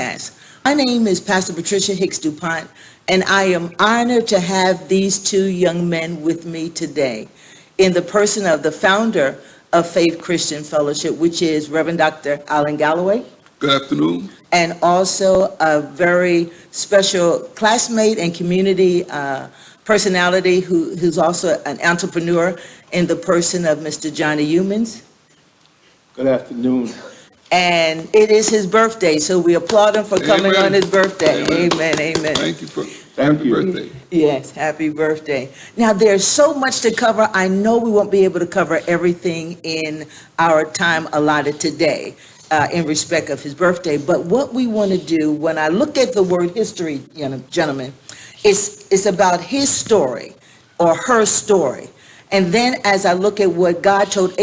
podcast. My name is Pastor Patricia DuPont, and I am honored to have these two young men with me today in the person of the founder of Faith Christian Fellowship, which is Reverend Dr. Alan Galloway. Good afternoon. And also a very special classmate and community personality who's also an entrepreneur in the person of Mr. Johnny Youman. Good afternoon. And it is his birthday, so we applaud him for coming on his birthday. Amen, amen. Thank you for Thank you. birthday. Yes, happy birthday. Now, there's so much to cover. I know we won't be able to cover everything in our time allotted today in respect of his birthday. But what we want to do, when I look at the word history, gentlemen, it's about his story or her story. And then as I look at what God said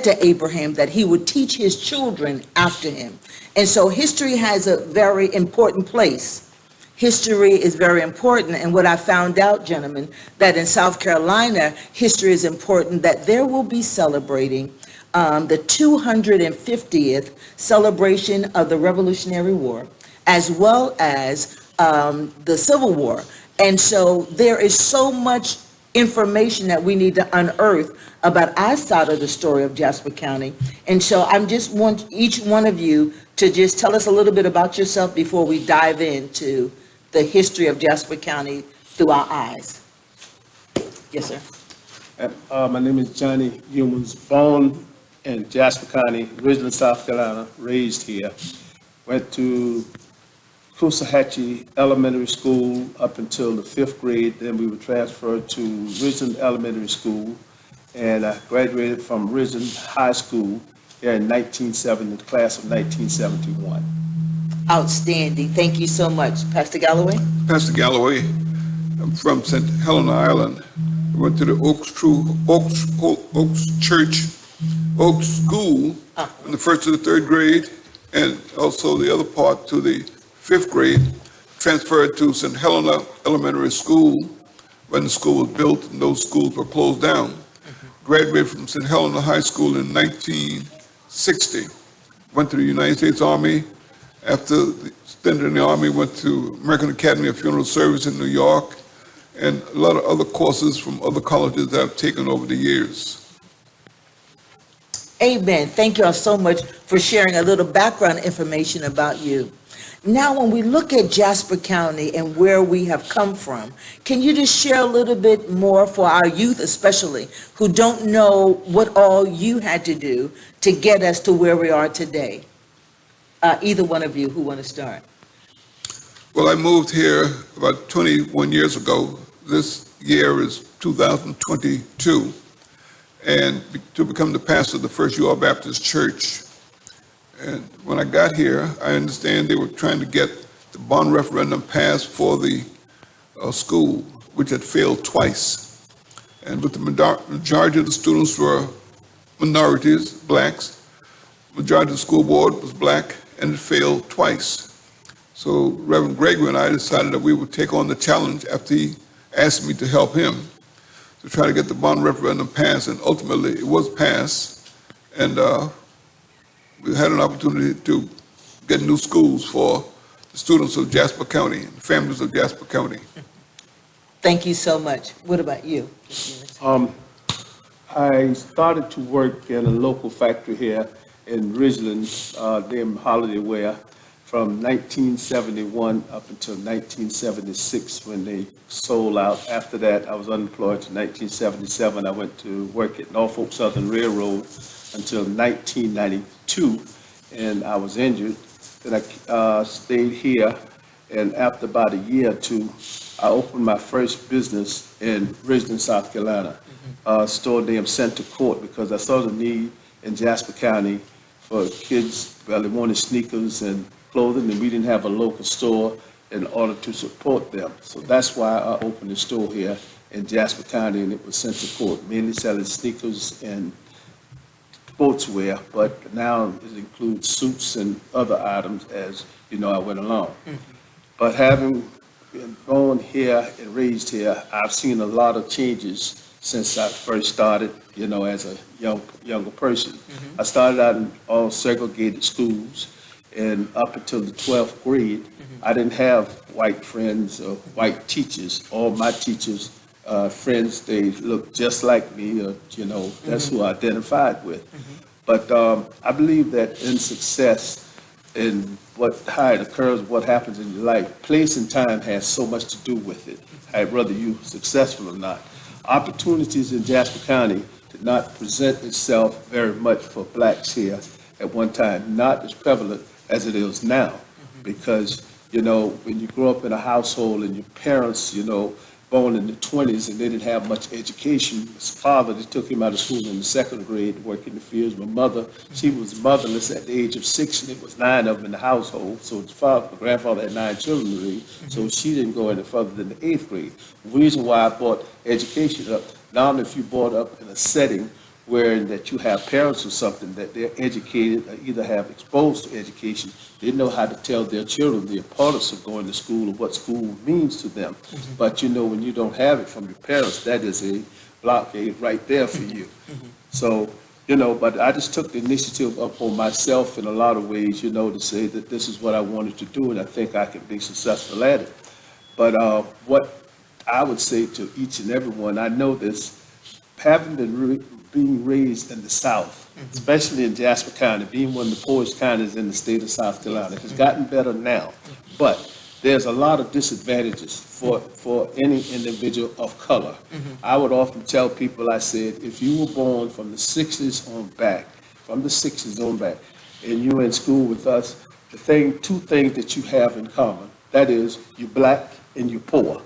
to Abraham that he would teach his children after him. And so history has a very important place. History is very important. And what I found out, gentlemen, that in South Carolina, history is important, that there will be celebrating the 250th celebration of the Revolutionary War, as well as the Civil War. And so there is so much information that we need to unearth about our side of the story of Jasper County. And so I just want each one of you to just tell us a little bit about yourself before we dive into the history of Jasper County through our eyes. Yes, sir. My name is Johnny Youman, born in Jasper County, originally South Carolina, raised here. Went to Coosawhatchee Elementary School up until the 5th grade. Then we were transferred to Ridgeland Elementary School, and I graduated from Ridgeland High School here in 1970, the class of 1971. Outstanding. Thank you so much. Pastor Galloway? Pastor Galloway, I'm from St. Helena Island. I went to the Oaks School in the 1st to the 3rd grade, and also the other part to the 5th grade, transferred to St. Helena Elementary School when the school was built and those schools were closed down. Graduated from St. Helena High School in 1960. Went to the United States Army. After the stint in the Army, went to American Academy of Funeral Service in New York, and a lot of other courses from other colleges that I've taken over the years. Amen. Thank you all so much for sharing a little background information about you. Now, when we look at Jasper County and where we have come from, can you just share a little bit more for our youth especially, who don't know what all you had to do to get us to where we are today? Either one of you who want to start. Well, I moved here about 21 years ago. This year is 2022. And to become the pastor of the First UR Baptist Church. And when I got here, I understand they were trying to get the bond referendum passed for the school, which had failed twice. And with the majority of the students were minorities, blacks, majority of the school board was black, and it failed twice. So Reverend Gregory and I decided that we would take on the challenge after he asked me to help him to try to get the bond referendum passed, and ultimately it was passed. And we had an opportunity to get new schools for the students of Jasper County and families of Jasper County. Thank you so much. What about you? I started to work in a local factory here in Ridgeland, named Holiday Wear, from 1971 up until 1976 when they sold out. After that, I was unemployed to 1977. I went to work at Norfolk Southern Railroad until 1992, and I was injured. Then I stayed here, and after about a year or two, I opened my first business in Ridgeland, South Carolina, a store named Center Court, because I saw the need in Jasper County for kids. Well, they wanted sneakers and clothing, and we didn't have a local store in order to support them. So that's why I opened a store here in Jasper County, and it was Center Court, mainly selling sneakers and sportswear, but now it includes suits and other items as I went along. But having been born here and raised here, I've seen a lot of changes since I first started, as a younger person. I started out in all segregated schools, and up until the 12th grade, I didn't have white friends or white teachers. All my teachers, friends, they looked just like me, or, that's who I identified with. But I believe that in success, in how it occurs, what happens in your life, place and time has so much to do with it, whether you're successful or not. Opportunities in Jasper County did not present itself very much for blacks here at one time, not as prevalent as it is now. Because, when you grow up in a household and your parents, born in the 20s and they didn't have much education. His father, they took him out of school in the 2nd grade to work in the fields. My mother, she was motherless at the age of 6, and it was 9 of them in the household. So my grandfather had 9 children to raise, so she didn't go any further than the 8th grade. The reason why I brought education up, now if you brought up in a setting where that you have parents or something that they're educated or either have exposed to education, they know how to tell their children the importance of going to school or what school means to them. But when you don't have it from your parents, that is a blockade right there for you. So, but I just took the initiative up on myself in a lot of ways, to say that this is what I wanted to do, and I think I can be successful at it. But what I would say to each and every one, I know this, having been being raised in the South, especially in Jasper County, being one of the poorest counties in the state of South Carolina. It's gotten better now, but there's a lot of disadvantages for any individual of color. I would often tell people, I said, if you were born from the 60s on back, and you're in school with us, two things that you have in common, that is, you're black and you're poor.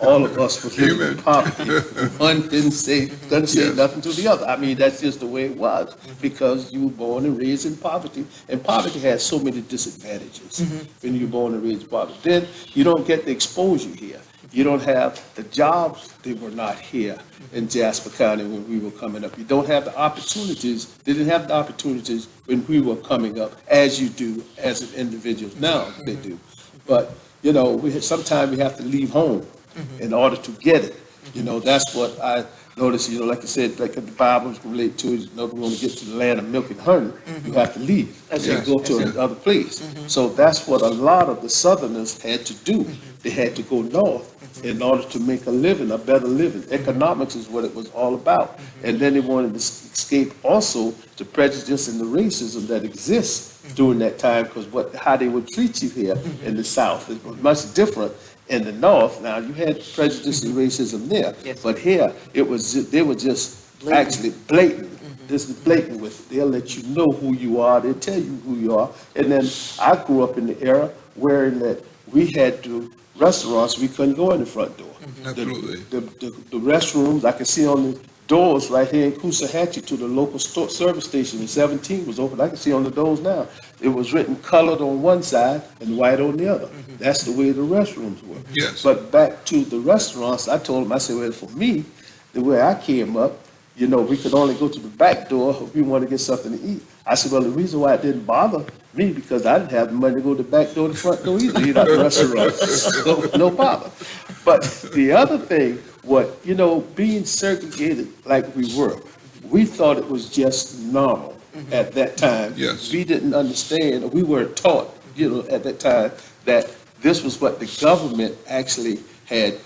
All of us was living in poverty. One didn't say nothing to the other. I mean, that's just the way it was, because you were born and raised in poverty, and poverty has so many disadvantages when you're born and raised in poverty. Then you don't get the exposure here. You don't have the jobs. They were not here in Jasper County when we were coming up. You don't have the opportunities. They didn't have the opportunities when we were coming up as you do as an individual. Now they do. But, sometimes we have to leave home in order to get it. That's what I noticed, like I said, like the Bible relate to it, we want to get to the land of milk and honey, you have to leave and go to another place. So that's what a lot of the Southerners had to do. They had to go north in order to make a living, a better living. Economics is what it was all about. And then they wanted to escape also the prejudice and the racism that exists during that time, because how they would treat you here in the South is much different. In the North, now you had prejudice and racism there, but here they were just blatant. Actually blatant. This is blatant with it. They'll let you know who you are. They'll tell you who you are. And then I grew up in the era where that we had to restaurants we couldn't go in the front door. Absolutely. The restrooms I can see on the doors right here in Coosahatchee to the local service station in 17 was open. I can see on the doors now. It was written colored on one side and white on the other. That's the way the restrooms were. Yes. But back to the restaurants, I told them, I said, well, for me, the way I came up, we could only go to the back door if we wanted to get something to eat. I said, well, the reason why it didn't bother me, because I didn't have the money to go to the back door, the front door either, eat at the restaurant. So, no bother. But the other thing, being segregated like we were, we thought it was just normal at that time. Yes. We didn't understand, or we weren't taught, at that time, that this was what the government actually had,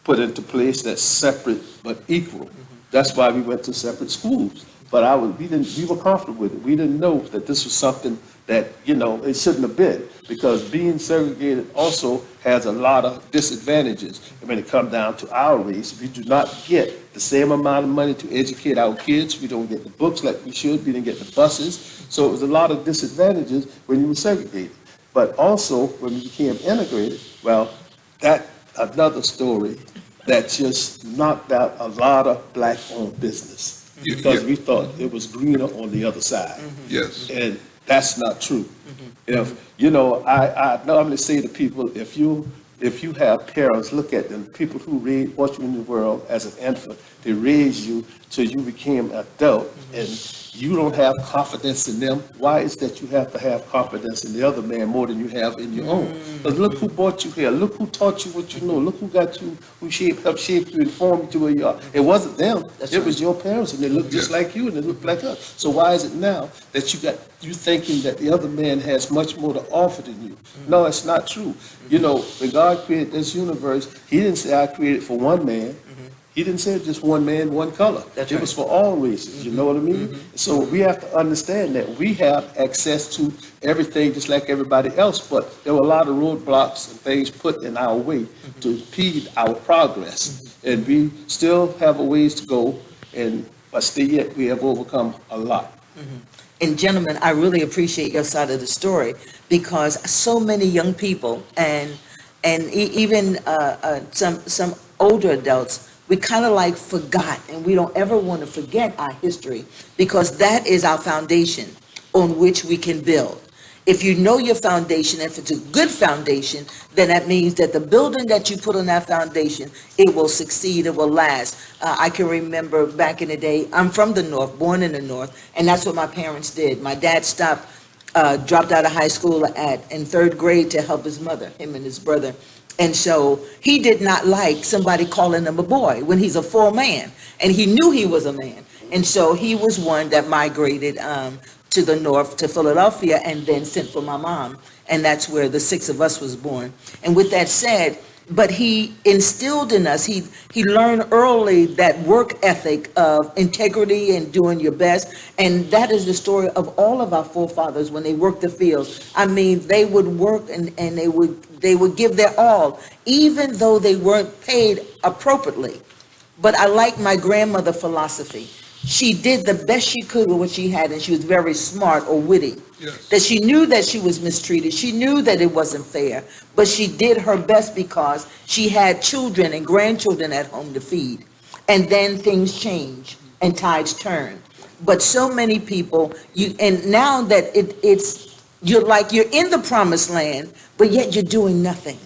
put into place, that's separate but equal. That's why we went to separate schools. But we were comfortable with it. We didn't know that this was something that, it shouldn't have been, because being segregated also has a lot of disadvantages. And when it comes down to our race, we do not get the same amount of money to educate our kids. We don't get the books like we should. We didn't get the buses. So it was a lot of disadvantages when you were segregated. But also, when we became integrated, well, that's another story that just knocked out a lot of black-owned business. Because we thought it was greener on the other side. Yes. And that's not true. If, I normally say to people, if you if you have parents, look at them, people who brought you in the world as an infant, they raised you till you became an adult, and you don't have confidence in them. Why is that you have to have confidence in the other man more than you have in your own? Because look who brought you here. Look who taught you what you know. Look who got you, who helped shape you and form you to where you are. It wasn't them. It was your parents, and they looked just like you, and they looked like us. So why is it now that you thinking that the other man has much more to offer than you? No, it's not true. You know, when God created this universe, he didn't say I created for one man. He didn't say just one man, one color. It was for all races, you know what I mean? So we have to understand that we have access to everything just like everybody else, but there were a lot of roadblocks and things put in our way to impede our progress. And we still have a ways to go, but still yet we have overcome a lot. And gentlemen, I really appreciate your side of the story, because so many young people and even some older adults, we kind of like forgot, and we don't ever want to forget our history, because that is our foundation on which we can build. If you know your foundation, if it's a good foundation, then that means that the building that you put on that foundation, it will succeed, it will last. I can remember back in the day, I'm from the North, born in the North, and that's what my parents did. My dad dropped out of high school in third grade to help his mother, him and his brother. And so he did not like somebody calling him a boy when he's a full man, and he knew he was a man. And so he was one that migrated to the North, to Philadelphia, and then sent for my mom. And that's where the 6 of us was born. And with that said, but he instilled in us, he learned early that work ethic of integrity and doing your best. And that is the story of all of our forefathers when they worked the fields. I mean, they would work and they would give their all, even though they weren't paid appropriately. But I like my grandmother's philosophy. She did the best she could with what she had, and she was very smart or witty. Yes. That she knew that she was mistreated. She knew that it wasn't fair, but she did her best because she had children and grandchildren at home to feed. And then things change and tides turn. But so many people, and now that you're in the promised land, but yet you're doing nothing.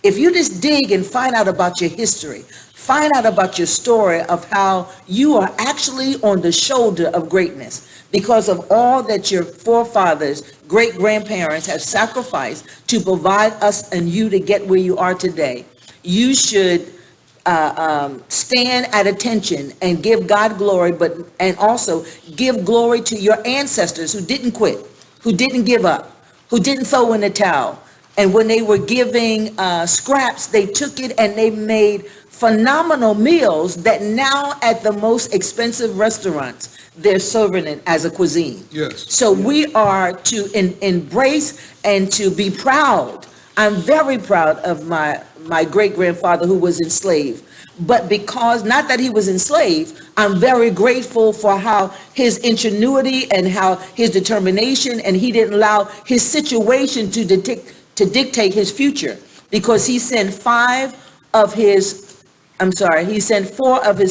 If you just dig and find out about your history, find out about your story of how you are actually on the shoulder of greatness because of all that your forefathers, great-grandparents have sacrificed to provide us and you to get where you are today. You should stand at attention and give God glory, and also give glory to your ancestors who didn't quit, who didn't give up, who didn't throw in the towel. And when they were giving scraps, they took it and they made phenomenal meals that now at the most expensive restaurants, they're serving it as a cuisine. Yes. So we are to embrace and to be proud. I'm very proud of my great-grandfather who was enslaved. But because, not that he was enslaved, I'm very grateful for how his ingenuity and how his determination, and he didn't allow his situation to dictate his future, because he sent 4 of his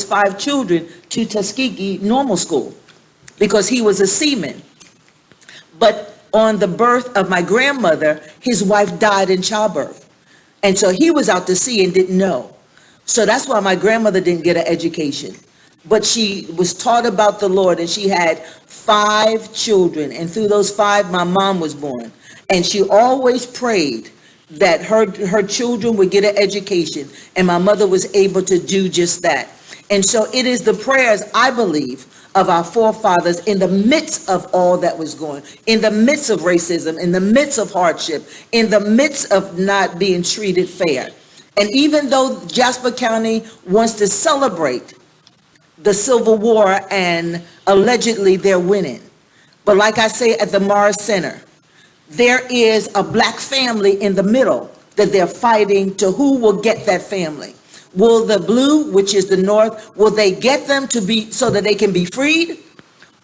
5 children to Tuskegee Normal School because he was a seaman. But on the birth of my grandmother, his wife died in childbirth. And so he was out to sea and didn't know. So that's why my grandmother didn't get an education. But she was taught about the Lord, and she had 5 children. And through those 5, my mom was born. And she always prayed that her children would get an education, and my mother was able to do just that. And so it is the prayers, I believe, of our forefathers in the midst of all that was going, in the midst of racism, in the midst of hardship, in the midst of not being treated fair. And even though Jasper County wants to celebrate the Civil War and allegedly they're winning, but like I say at the Morris Center, there is a black family in the middle that they're fighting to who will get that family. Will the blue, which is the North, will they get them to be so that they can be freed?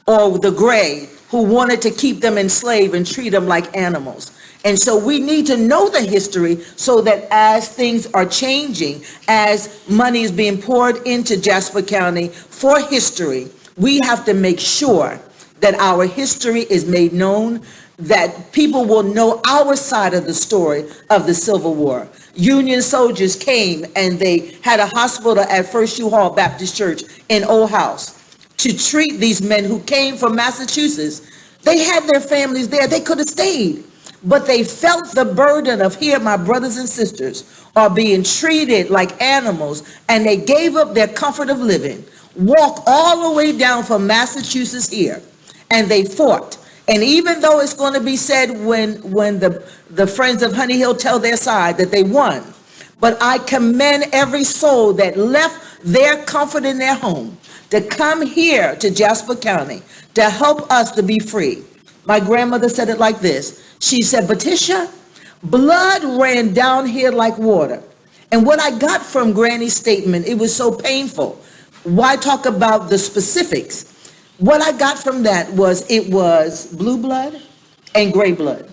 Or the gray, who wanted to keep them enslaved and treat them like animals? And so we need to know the history so that as things are changing, as money is being poured into Jasper County for history, we have to make sure that our history is made known, that people will know our side of the story of the Civil War. Union soldiers came and they had a hospital at First U-Haul Baptist Church in Old House to treat these men who came from Massachusetts. They had their families there. They could have stayed, but they felt the burden of, here, my brothers and sisters are being treated like animals, and they gave up their comfort of living, walked all the way down from Massachusetts here, and they fought. And even though it's going to be said when the friends of Honey Hill tell their side that they won, but I commend every soul that left their comfort in their home to come here to Jasper County to help us to be free. My grandmother said it like this. She said, Patricia, blood ran down here like water. And what I got from Granny's statement, it was so painful. Why talk about the specifics? What I got from that was it was blue blood and gray blood.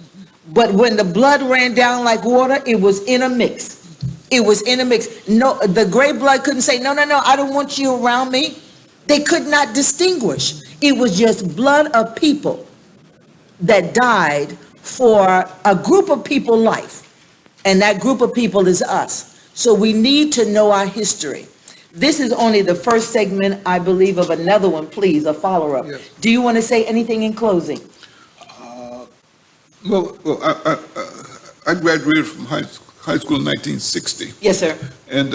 But when the blood ran down like water, it was in a mix. It was in a mix. No, the gray blood couldn't say, no, I don't want you around me. They could not distinguish. It was just blood of people that died for a group of people life. And that group of people is us. So we need to know our history. This is only the first segment, I believe, of another one, please, a follow-up. Yes. Do you want to say anything in closing? I graduated from high school in 1960. Yes, sir. And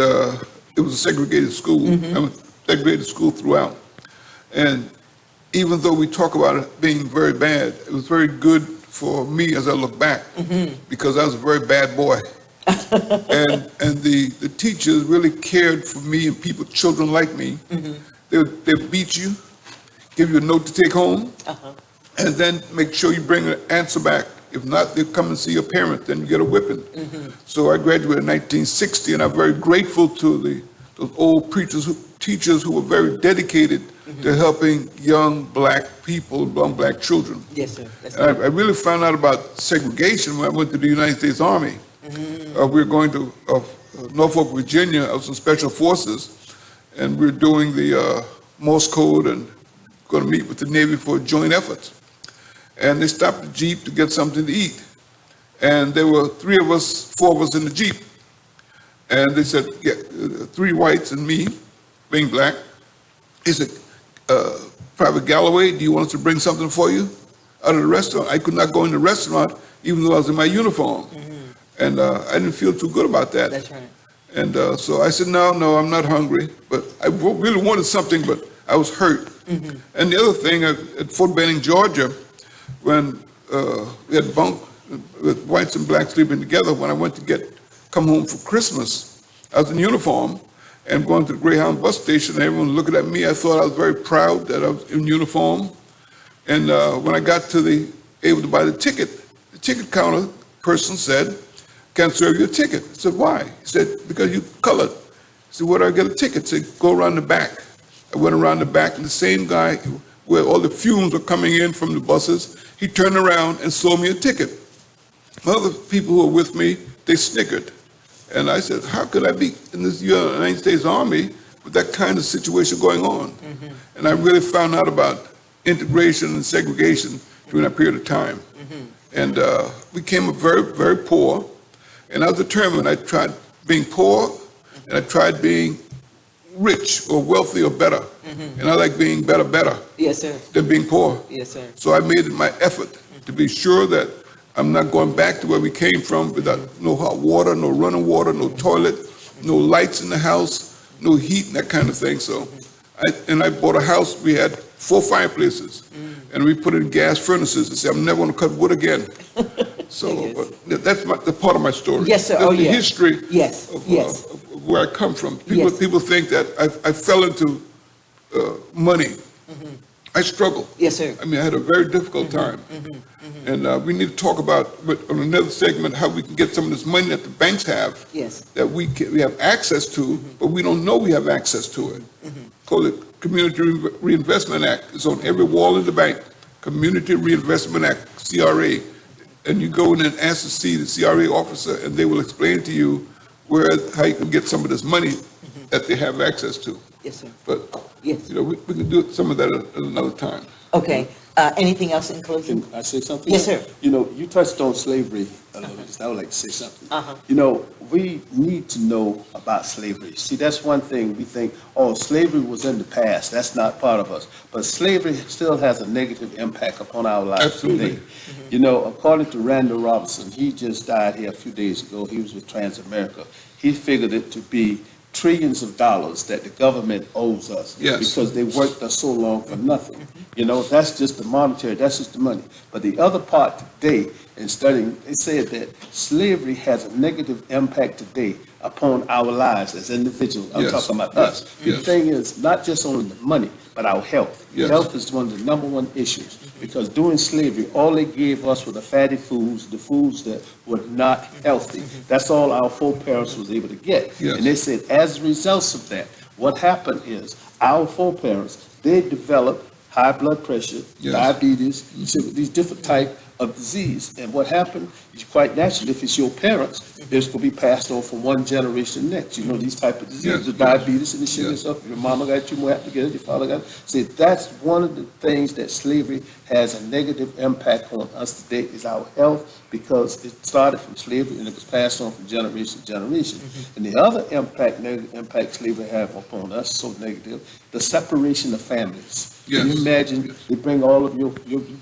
it was a segregated school. I went to segregated school throughout. And even though we talk about it being very bad, it was very good for me as I look back, because I was a very bad boy. and the teachers really cared for me and people, children like me. They beat you, give you a note to take home, and then make sure you bring an answer back. If not, they'll come and see your parent, then you get a whipping. So I graduated in 1960, and I'm very grateful to those old teachers who were very dedicated to helping young black people, young black children. Yes, sir. And I really found out about segregation when I went to the United States Army. We were going to Norfolk, Virginia. I was in Special Forces, and we were doing the Morse code and going to meet with the Navy for joint efforts. And they stopped the Jeep to get something to eat. And there were four of us in the Jeep. And they said, yeah, 3 whites and me, being black. He said, Private Galloway, do you want us to bring something for you out of the restaurant? I could not go in the restaurant even though I was in my uniform. And I didn't feel too good about that. That's right. And so I said, no, I'm not hungry. But I really wanted something, but I was hurt. And the other thing, at Fort Benning, Georgia, when we had bunk with whites and blacks sleeping together, when I went to come home for Christmas, I was in uniform and going to the Greyhound bus station, and everyone looking at me. I thought I was very proud that I was in uniform. And when I got able to buy the ticket counter person said, can't serve you a ticket. I said, why? He said, because you colored. I said, where do I get a ticket? He said, go around the back. I went around the back, and the same guy, where all the fumes were coming in from the buses, he turned around and sold me a ticket. Other people who were with me, they snickered. And I said, how could I be in this United States Army with that kind of situation going on? And I really found out about integration and segregation during that period of time. And we came up very, very poor. And I was determined. I tried being poor, and I tried being rich or wealthy or better. And I like being better Yes, sir. than being poor. Yes, sir. So I made it my effort to be sure that I'm not going back to where we came from without no hot water, no running water, no toilet, no lights in the house, no heat and that kind of thing. So I bought a house. We had 4 fireplaces, and we put in gas furnaces and said, I'm never going to cut wood again. So that's the part of my story. Yes, sir. That's the history of where I come from. People think that I fell into money. I struggled. Yes, sir. I mean, I had a very difficult time. And we need to talk about, on another segment, how we can get some of this money that the banks have, that we have access to, but we don't know we have access to it. Call it Community Reinvestment Act. It's on every wall in the bank. Community Reinvestment Act, CRA. And you go in and ask to see the CRA officer, and they will explain to you how you can get some of this money that they have access to. Yes, sir. But Yes. we can do some of that at another time. Okay, anything else in closing? Can I say something? Yes, sir. You know, you touched on slavery a little bit. I would like to say something. Uh-huh. You know, we need to know about slavery. See, that's one thing we think, oh, slavery was in the past. That's not part of us. But slavery still has a negative impact upon our lives Absolutely. today. You know, according to Randall Robinson, he just died here a few days ago. He was with Transamerica. He figured it to be trillions of dollars that the government owes us Yes. because they worked us so long for nothing. You know, that's just the monetary, that's just the money. But the other part today, in studying, they said that slavery has a negative impact today upon our lives as individuals. I'm Yes. talking about Yes. us. The Yes. thing is, not just on the money, but our health. Yes. Health is one of the number one issues. Because during slavery, all they gave us were the fatty foods, the foods that were not healthy. That's all our foreparents was able to get. Yes. And they said, as a result of that, what happened is our foreparents, they developed high blood pressure, Yes. diabetes, these different type of disease. And what happened is quite naturally, if it's your parents, it's going to be passed on from one generation to next. You know, these type of diseases, Yes, the yes. diabetes and the sugar and Yes. stuff. Your mama got you more apt to get it, your father got it. See, that's one of the things that slavery has a negative impact on us today is our health, because it started from slavery and it was passed on from generation to generation. And the other negative impact slavery have upon us, so negative, the separation of families. Can you Yes. imagine, Yes. they bring all of you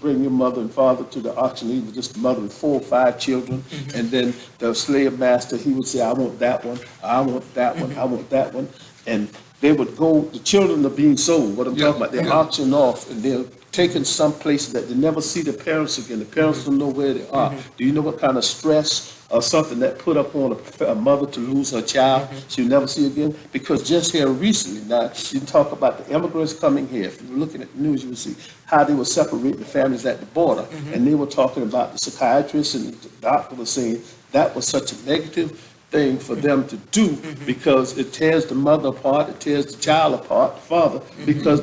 bring your mother and father to the auction, even just the mother with 4 or 5 children, and then the slave master, he would say, I want that one, I want that one, I want that one. And they would go, the children are being sold, what I'm Yeah, talking about, they're yeah. auctioned off, and they're taken some places that they never see the parents again. The parents don't know where they are. Do you know what kind of stress or something that put up on a mother to lose her child she'll never see again? Because just here recently, now, you talk about the immigrants coming here. If you're looking at the news, you will see how they were separating the families at the border. And they were talking about the psychiatrist and the doctor was saying that was such a negative thing for them to do because it tears the mother apart, it tears the child apart, the father, because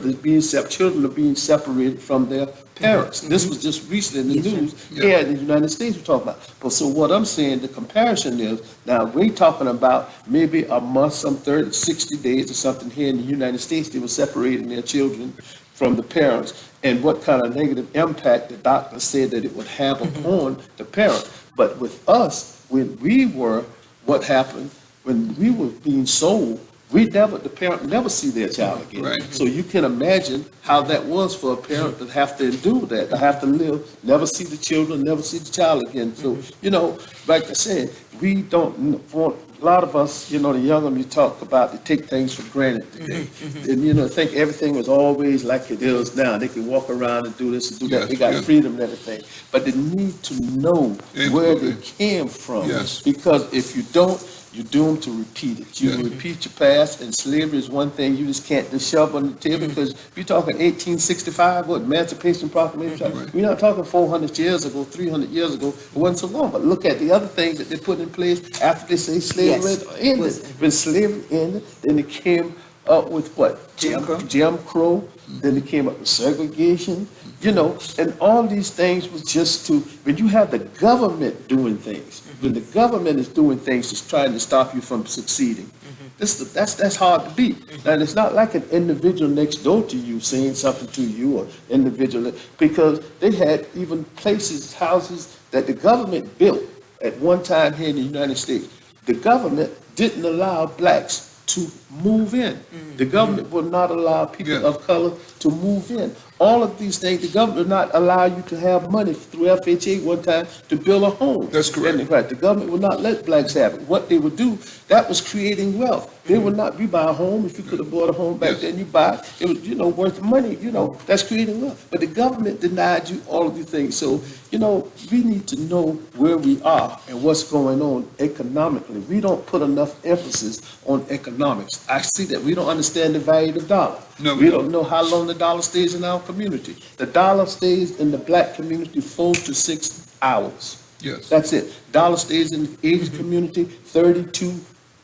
children are being separated from their parents. This was just recently in the Yes, sir. news Yeah. here in the United States we're talking about. But so what I'm saying, the comparison is, now we're talking about maybe a month, some 30, 60 days or something here in the United States, they were separating their children from the parents, and what kind of negative impact the doctor said that it would have upon the parent. But with us, when we were, what happened, when we were being sold, the parent never see their child again. Right. So you can imagine how that was for a parent to have to endure that, to have to live, never see the children, never see the child again. So, you know, like I said, we don't want, a lot of us, you know, the younger you talk about, they take things for granted today. And, you know, think everything was always like it is now. They can walk around and do this and do that. Yes, They got yes. freedom and everything. But they need to know where they Absolutely. came from. Yes. Because if you don't, you're doomed to repeat it. You Yeah. repeat your past, and slavery is one thing you just can't just shove on the table, because if you're talking 1865, what, Emancipation Proclamation, Right. we're not talking 400 years ago, 300 years ago, it wasn't so long, but look at the other things that they put in place after they say slavery Yes. ended. When slavery ended, then they came up with what? Jim Crow. Jim Crow, then they came up with segregation, you know, and all these things was just to, when you have the government doing things, when the government is doing things that's trying to stop you from succeeding, that's hard to beat. And it's not like an individual next door to you saying something to you, or individual, because they had even places, houses that the government built at one time here in the United States. The government didn't allow blacks to move in. The government will not allow people Yeah. of color to move in. All of these things, the government will not allow you to have money through FHA one time to build a home. That's correct. And the government will not let blacks have it. What they would do, that was creating wealth. They would not, you buy a home, if you could have bought a home back Yes. then, you buy it, it was, you know, worth money, you know, that's creating wealth. But the government denied you all of these things. So, you know, we need to know where we are and what's going on economically. We don't put enough emphasis on economics. I see that. We don't understand the value of the dollar. No, we we don't know how long the dollar stays in our community. The dollar stays in the black community 4 to 6 hours. Yes. That's it. Dollar stays in the Asian community 32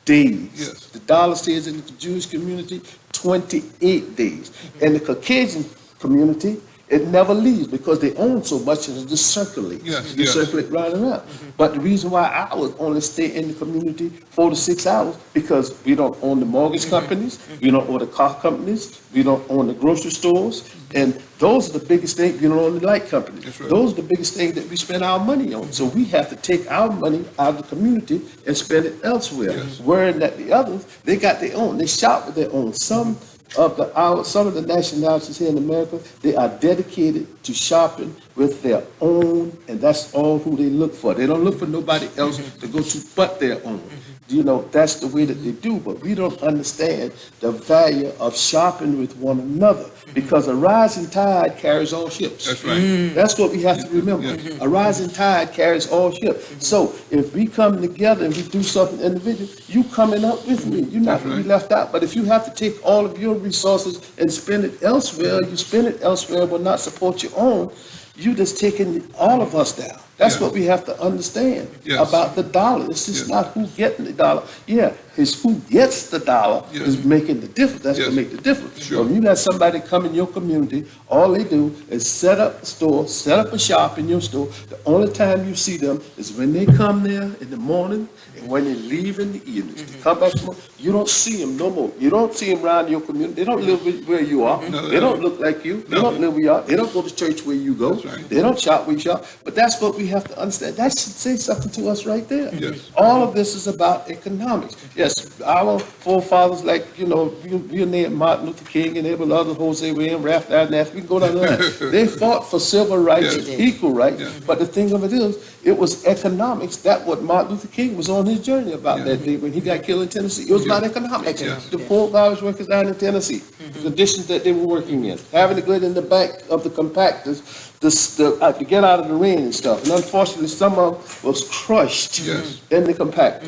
days. Yes. The dollar stays in the Jewish community 28 days. And the Caucasian community It never leaves because they own so much and it just circulates. Yes, They yes. circulate right around. But the reason why ours only stay in the community 4 to 6 hours, because we don't own the mortgage companies, we don't own the car companies, we don't own the grocery stores, and those are the biggest things. We don't own the light companies. That's right. Those are the biggest things that we spend our money on. So we have to take our money out of the community and spend it elsewhere. Yes. Whereas that the others, they got their own. They shop with their own. Some of the nationalities here in America, they are dedicated to shopping with their own, and that's all who they look for. They don't look for nobody else to go to but their own. You know, that's the way that they do, but we don't understand the value of shopping with one another, because a rising tide carries all ships. That's right. That's what we have to remember. Yes. A rising tide carries all ships. So if we come together and we do something individual, you coming up with me. You're not going to be left out. But if you have to take all of your resources and spend it elsewhere, you spend it elsewhere, but not support your own, you just taking all of us down. That's Yeah. what we have to understand Yes. about the dollar. It's just Yes. not who getting the dollar. Yeah, it's who gets the dollar Yes. is making the difference. That's Yes. what make the difference. Sure. When you let somebody come in your community, all they do is set up a store, set up a shop in your store. The only time you see them is when they come there in the morning and when they leave in the evening. They come back tomorrow, you don't see them no more. You don't see them around your community. They don't live where you are. No, They don't look like you. They No. don't live where you are. They don't go to church where you go. That's right. They don't shop where you shop. But that's what we have to understand. That should say something to us right there. Yes. All of this is about economics. Yes, our forefathers, like, we named Martin Luther King and every other, Jose William, Ralph Nash, we can go down the line. They fought for civil rights Yes. and equal rights. Yes. But the thing of it is, it was economics. That's what Martin Luther King was on his journey about Yeah. that day when he got killed in Tennessee. It was about economics. Yes. The poor garbage workers down in Tennessee, the conditions that they were working in, having to go in the back of the compactors to get out of the rain and stuff. And unfortunately, some of them was crushed Yes. in the compactor,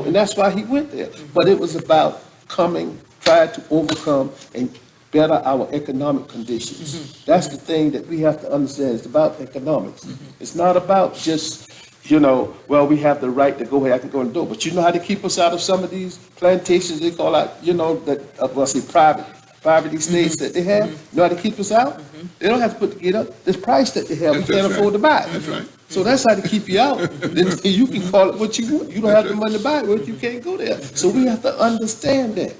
and that's why he went there. But it was about trying to overcome and better our economic conditions. That's the thing that we have to understand. It's about economics. It's not about just, well, we have the right to go here, I can go and do it. But you know how to keep us out of some of these plantations they call out, private estates that they have? You know how to keep us out? They don't have to put the gate up. This price that they have, we That's can't right. afford to buy it. That's right. So that's how to keep you out. Then you can call it what you want. You don't have the money to buy it, well, you can't go there. So we have to understand that.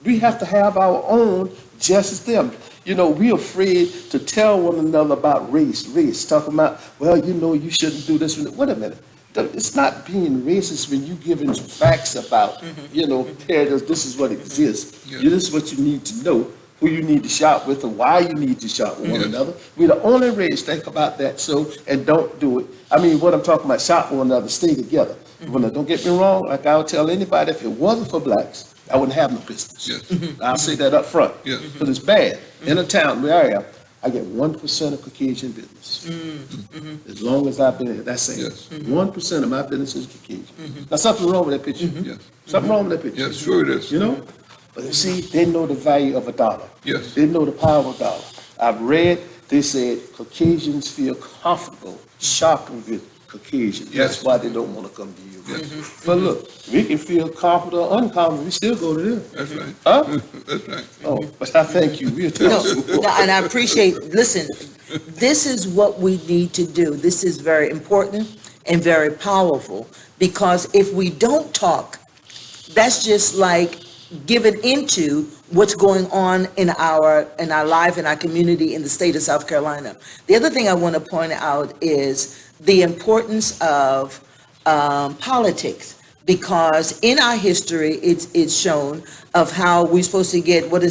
We have to have our own just as them. We're afraid to tell one another about race, talking about, well, you shouldn't do this. Wait a minute. It's not being racist when you giving facts about, this is what exists. Yeah. This is what you need to know, who you need to shop with and why you need to shop with one Yes. another. We're the only race, think about that, and don't do it. I mean, what I'm talking about, shop with one another, stay together. Don't get me wrong, like I would tell anybody, if it wasn't for blacks, I wouldn't have no business. Yes. I'll say that up front. Yes. But it's bad. In a town where I am, I get 1% of Caucasian business. As long as I've been here, that's it. Yes. 1% of my business is Caucasian. Now, something wrong with that picture. Yes. Something wrong with that picture. Yes, sure it is. But you see, they know the value of a dollar. Yes. They know the power of a dollar. I've read, they said Caucasians feel comfortable shopping with Caucasians. Yes. That's why they don't want to come to you. Yes. But look, we can feel confident or uncomfortable, we still go to them. That's right. Huh? That's right. Oh, but I thank you. We'll No, tell you. and I appreciate, listen, this is what we need to do. This is very important and very powerful, because if we don't talk, that's just like giving into what's going on in our life, in our community, in the state of South Carolina. The other thing I want to point out is the importance of politics, because in our history, it's shown of how we're supposed to get, 40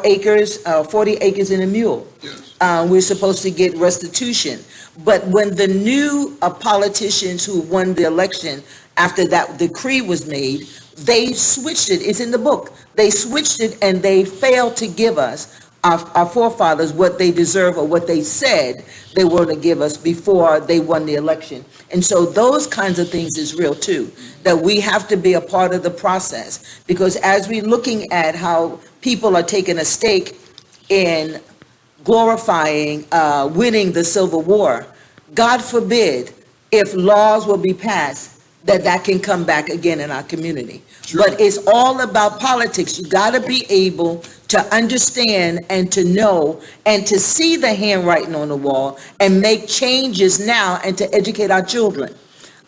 acres and a mule. Yes. We're supposed to get restitution. But when the new politicians who won the election, after that decree was made, they switched it. It's in the book. They switched it and they failed to give us, our forefathers, what they deserve or what they said they were to give us before they won the election. And so those kinds of things is real too, that we have to be a part of the process. Because as we're looking at how people are taking a stake in glorifying winning the Civil War, God forbid if laws will be passed that can come back again in our community. Sure. But it's all about politics. You got to be able to understand and to know and to see the handwriting on the wall and make changes now and to educate our children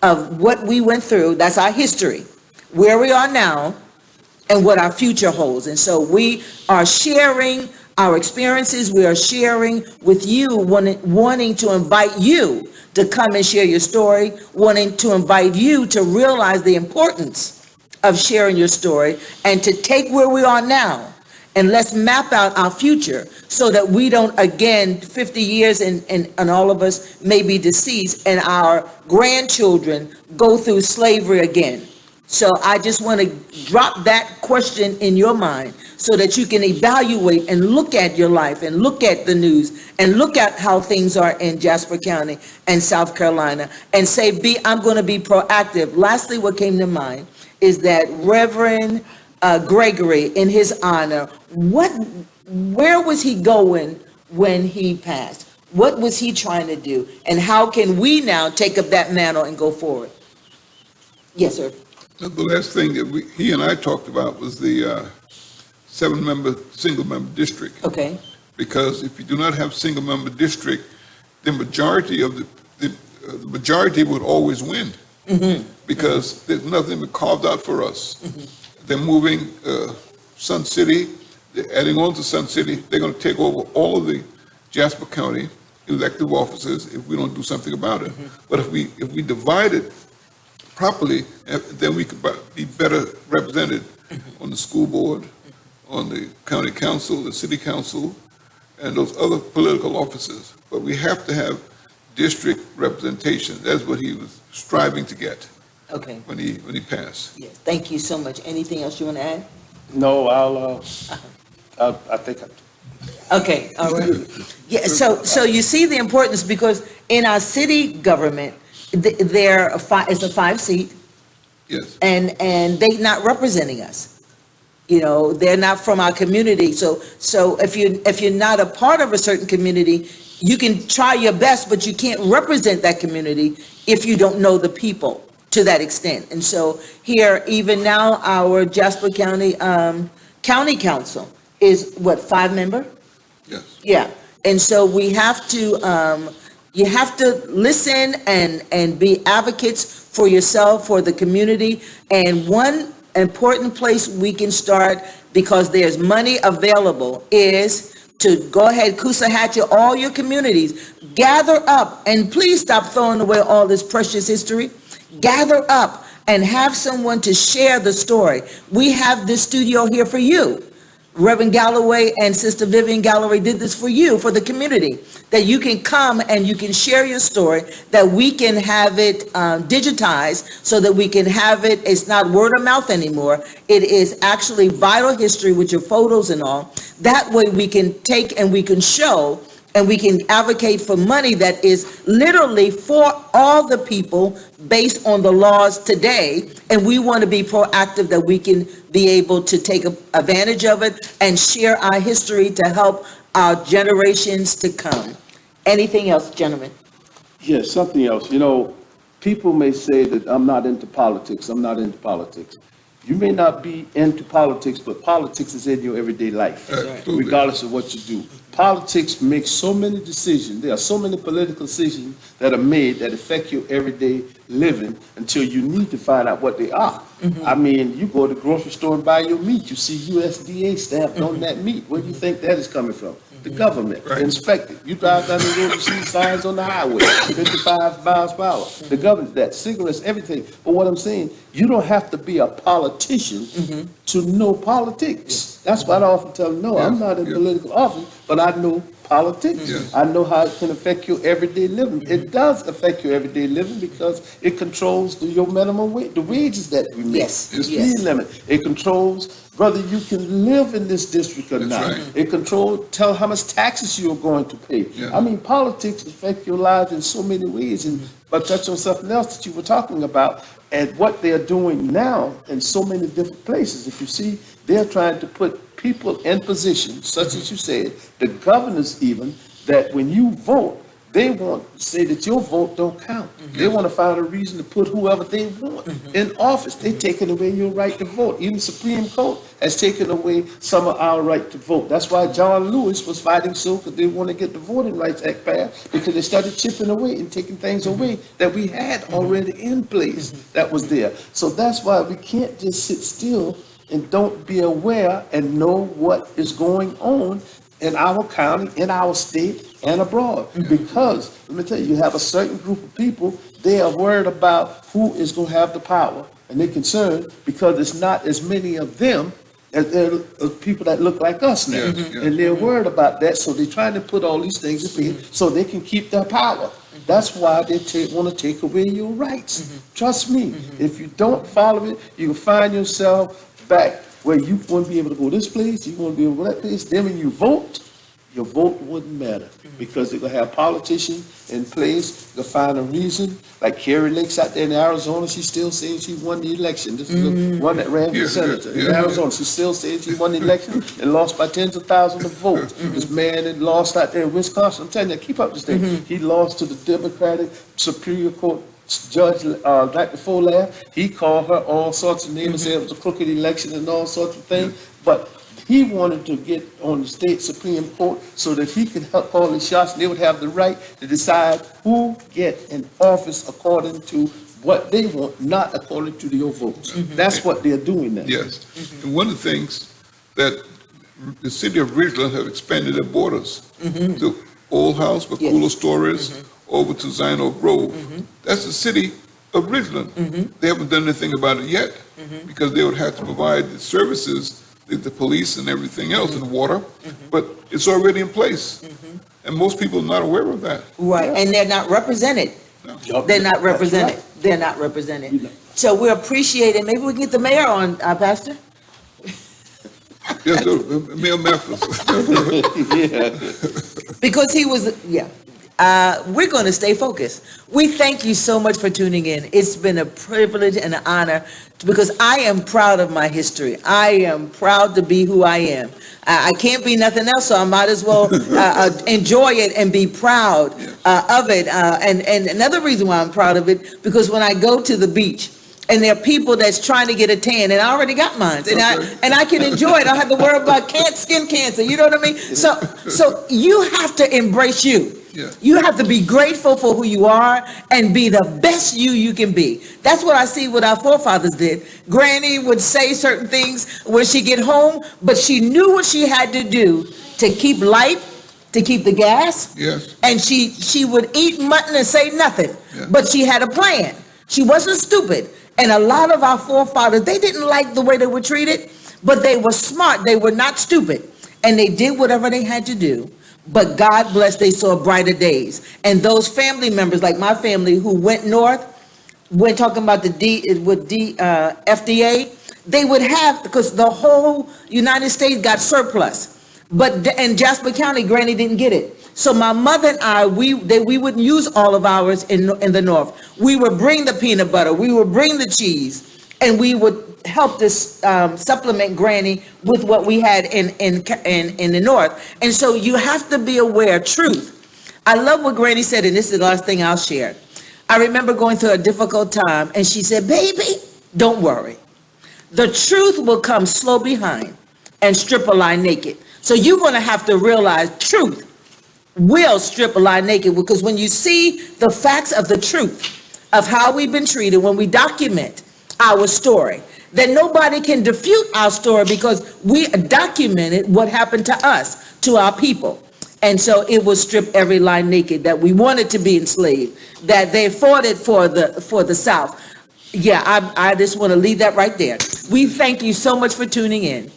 of what we went through. That's our history, where we are now, and what our future holds. And so we are sharing our experiences. We are sharing with you, wanting to invite you to come and share your story, wanting to invite you to realize the importance of sharing your story and to take where we are now and let's map out our future so that we don't, again, 50 years and all of us may be deceased and our grandchildren go through slavery again. So I just want to drop that question in your mind so that you can evaluate and look at your life and look at the news and look at how things are in Jasper County and South Carolina and say, I'm going to be proactive. Lastly, what came to mind is that Reverend Gregory, in his honor, where was he going when he passed? What was he trying to do? And how can we now take up that mantle and go forward? Yes, sir. The last thing that he and I talked about was the seven-member, single-member district. Okay. Because if you do not have single-member district, the majority of the majority would always win. Mm-hmm. Because there's nothing but carved out for us. Mm-hmm. They're moving Sun City, they're adding on to Sun City. They're going to take over all of the Jasper County elective offices if we don't do something about it. Mm-hmm. But if we divide it properly, then we could be better represented on the school board, on the county council, the city council, and those other political offices. But we have to have district representation. That's what he was striving to get. Okay. When he passed. Yes. Thank you so much. Anything else you want to add? No, I think Okay. All right. Yeah. So you see the importance because in our city government, there is a 5-seat. Yes. And they're not representing us. You know, they're not from our community. So if you're not a part of a certain community, you can try your best, but you can't represent that community if you don't know the people to that extent. And so here, even now, our Jasper County County Council is what, 5-member? Yes. Yeah. And so we have to you have to listen and be advocates for yourself, for the community. And one important place we can start, because there's money available, is to go ahead, Coushahatchee, all your communities, gather up, and please stop throwing away all this precious history. Gather up and have someone to share the story. We have this studio here for you. Reverend Galloway and Sister Vivian Galloway did this for you, for the community, that you can come and you can share your story, that we can have it digitized so that we can have it. It's not word of mouth anymore. It is actually vital history with your photos and all. That way we can take and we can show and we can advocate for money that is literally for all the people based on the laws today. And we want to be proactive that we can be able to take advantage of it and share our history to help our generations to come. Anything else, gentlemen? Yes, something else. You know, people may say that I'm not into politics. I'm not into politics. You may not be into politics, but politics is in your everyday life, regardless of what you do. Politics makes so many decisions. There are so many political decisions that are made that affect your everyday living until you need to find out what they are. Mm-hmm. I mean, you go to the grocery store and buy your meat. You see USDA stamped on that meat. Where do you think that is coming from? The government. Right. Inspect it. You drive down the road, you see signs on the highway, 55 miles per hour. The government, that cigarettes, everything. But what I'm saying, you don't have to be a politician to know politics. That's why I often tell them, no, I'm not in political office, but I know politics. Yes. I know how it can affect your everyday living. It does affect your everyday living because it controls your minimum wage, the wages that we make, the speed limit. It controls whether you can live in this district or not. Right. It controls, tell how much taxes you're going to pay. Yeah. I mean, politics affect your lives in so many ways. And but touch on something else that you were talking about and what they're doing now in so many different places. If you see, they're trying to put people in positions, such as you said, the governors even, that when you vote, they want to say that your vote don't count. They want to find a reason to put whoever they want in office. They're taking away your right to vote. Even the Supreme Court has taken away some of our right to vote. That's why John Lewis was fighting so, because they want to get the Voting Rights Act passed, because they started chipping away and taking things away that we had already in place that was there. So that's why we can't just sit still and don't be aware and know what is going on in our county, in our state, and abroad. Because, let me tell you, you have a certain group of people, they are worried about who is going to have the power. And they're concerned because it's not as many of them as there are people that look like us now. And they're worried about that, so they're trying to put all these things in place so they can keep their power. That's why they want to take away your rights. Trust me, if you don't follow it, you will find yourself back where you wouldn't be able to go this place, you wouldn't be able to go that place. Then when you vote, your vote wouldn't matter, because they're going to have politicians in place. They'll find a reason. Like Carrie Lake's out there in Arizona, she's still saying she won the election. This is the one that ran for senator in Arizona. She's still saying she won the election and lost by tens of thousands of votes. This man that lost out there in Wisconsin, I'm telling you, keep up this thing. He lost to the Democratic Superior Court judge right before last. He called her all sorts of names and said it was a crooked election and all sorts of things. But he wanted to get on the state Supreme Court so that he could help call the shots, and they would have the right to decide who get in office according to what they want, not according to your votes. That's what they're doing now. Yes. And one of the things that the city of Ridgeland have expanded their borders to Old House, Bakula Stories, over to Zino Grove. That's the city of Ridgeland. They haven't done anything about it yet, because they would have to provide the services, the police and everything else, and water, but it's already in place. And most people are not aware of that. Right, and they're not represented. No. They're not represented. They're not represented. So we appreciate it. Maybe we can get the mayor on, Pastor? Yes, Mayor Memphis. Because he was, we're going to stay focused. We thank you so much for tuning in. It's been a privilege and an honor, because I am proud of my history. I am proud to be who I am. I can't be nothing else, so I might as well enjoy it and be proud of it. And another reason why I'm proud of it, because when I go to the beach, and there are people that's trying to get a tan, and I already got mine, and I can enjoy it. I don't have to worry about skin cancer. You know what I mean? So you have to embrace you. Yeah. You have to be grateful for who you are and be the best you can be. That's what I see what our forefathers did. Granny would say certain things when she get home, but she knew what she had to do to keep light, to keep the gas. Yes. And she would eat mutton and say nothing, Yeah. but she had a plan. She wasn't stupid. And a lot of our forefathers, they didn't like the way they were treated, but they were smart. They were not stupid. And they did whatever they had to do. But God bless, they saw brighter days. And those family members, like my family, who went north, when talking about the FDA, they would have, because the whole United States got surplus. But in Jasper County, Granny didn't get it. So my mother and I, we wouldn't use all of ours in the north. We would bring the peanut butter, we would bring the cheese, and we would help this supplement Granny with what we had in the north. And so you have to be aware. Truth. I love what Granny said, and this is the last thing I'll share. I remember going through a difficult time, and she said, "Baby, don't worry. The truth will come slow behind and strip a lie naked." So you're going to have to realize truth will strip a lie naked, because when you see the facts of the truth of how we've been treated, when we document our story, then nobody can defute our story, because we documented what happened to us, to our people. And so it will strip every lie naked, that we wanted to be enslaved, that they fought it for the South. I just want to leave that right there. We thank you so much for tuning in.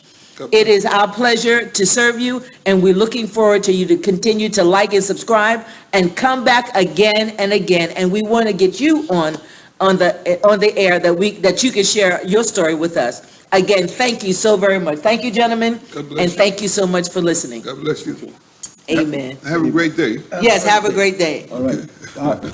It is our pleasure to serve you, and we're looking forward to you to continue to like and subscribe and come back again and again. And we want to get you on the air, that you can share your story with us. Again, thank you so very much. Thank you, gentlemen, and thank you so much for listening. God bless you. Amen. Have a great day. Yes, have a great day. All right.